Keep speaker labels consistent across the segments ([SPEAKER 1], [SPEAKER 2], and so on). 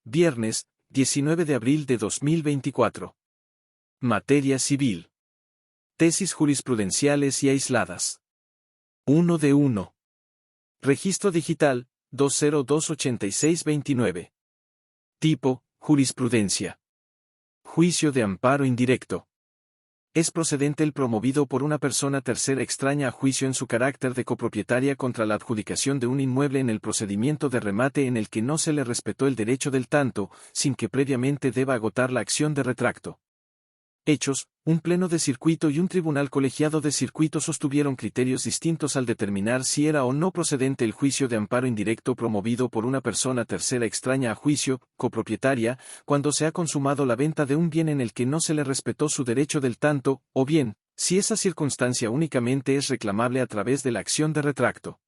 [SPEAKER 1] Viernes, 19 de abril de 2024. Materia civil. Tesis jurisprudenciales y aisladas. 1 de 1. Registro digital, 2028629. Tipo, jurisprudencia. Juicio de amparo indirecto. Es procedente el promovido por una persona tercera extraña a juicio en su carácter de copropietaria contra la adjudicación de un inmueble en el procedimiento de remate en el que no se le respetó el derecho del tanto, sin que previamente deba agotar la acción de retracto. Hechos: un pleno de circuito y un tribunal colegiado de circuito sostuvieron criterios distintos al determinar si era o no procedente el juicio de amparo indirecto promovido por una persona tercera extraña a juicio, copropietaria, cuando se ha consumado la venta de un bien en el que no se le respetó su derecho del tanto, o bien, si esa circunstancia únicamente es reclamable a través de la acción de retracto.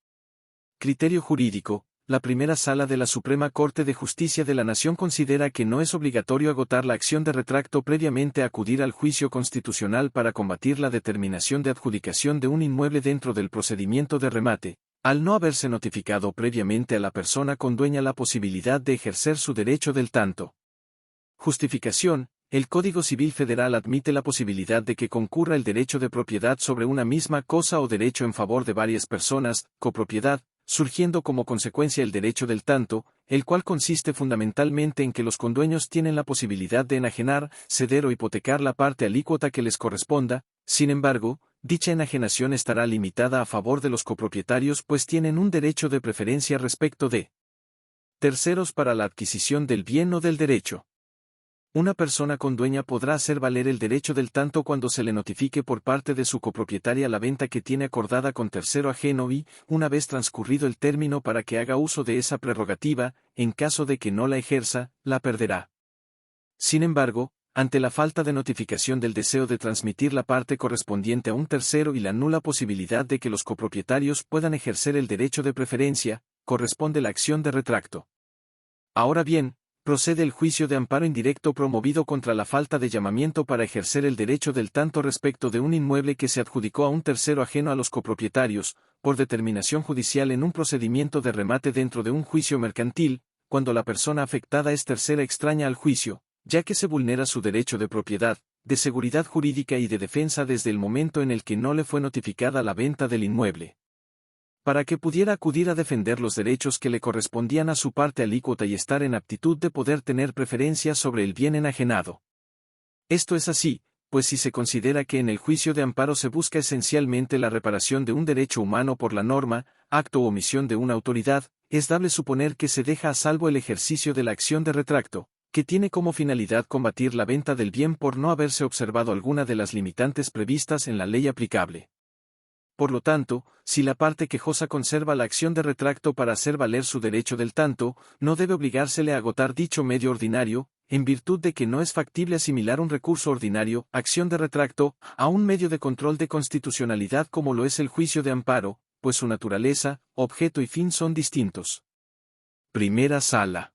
[SPEAKER 1] Criterio jurídico. La primera sala de la Suprema Corte de Justicia de la Nación considera que no es obligatorio agotar la acción de retracto previamente a acudir al juicio constitucional para combatir la determinación de adjudicación de un inmueble dentro del procedimiento de remate, al no haberse notificado previamente a la persona condueña la posibilidad de ejercer su derecho del tanto. Justificación. El Código Civil Federal admite la posibilidad de que concurra el derecho de propiedad sobre una misma cosa o derecho en favor de varias personas, copropiedad, surgiendo como consecuencia el derecho del tanto, el cual consiste fundamentalmente en que los condueños tienen la posibilidad de enajenar, ceder o hipotecar la parte alícuota que les corresponda. Sin embargo, dicha enajenación estará limitada a favor de los copropietarios pues tienen un derecho de preferencia respecto de terceros para la adquisición del bien o del derecho. Una persona condueña podrá hacer valer el derecho del tanto cuando se le notifique por parte de su copropietaria la venta que tiene acordada con tercero ajeno y, una vez transcurrido el término para que haga uso de esa prerrogativa, en caso de que no la ejerza, la perderá. Sin embargo, ante la falta de notificación del deseo de transmitir la parte correspondiente a un tercero y la nula posibilidad de que los copropietarios puedan ejercer el derecho de preferencia, corresponde la acción de retracto. Ahora bien, procede el juicio de amparo indirecto promovido contra la falta de llamamiento para ejercer el derecho del tanto respecto de un inmueble que se adjudicó a un tercero ajeno a los copropietarios, por determinación judicial en un procedimiento de remate dentro de un juicio mercantil, cuando la persona afectada es tercera extraña al juicio, ya que se vulnera su derecho de propiedad, de seguridad jurídica y de defensa desde el momento en el que no le fue notificada la venta del inmueble. Para que pudiera acudir a defender los derechos que le correspondían a su parte alícuota y estar en aptitud de poder tener preferencia sobre el bien enajenado. Esto es así, pues si se considera que en el juicio de amparo se busca esencialmente la reparación de un derecho humano por la norma, acto u omisión de una autoridad, es dable suponer que se deja a salvo el ejercicio de la acción de retracto, que tiene como finalidad combatir la venta del bien por no haberse observado alguna de las limitantes previstas en la ley aplicable. Por lo tanto, si la parte quejosa conserva la acción de retracto para hacer valer su derecho del tanto, no debe obligársele a agotar dicho medio ordinario, en virtud de que no es factible asimilar un recurso ordinario, acción de retracto, a un medio de control de constitucionalidad como lo es el juicio de amparo, pues su naturaleza, objeto y fin son distintos. Primera sala.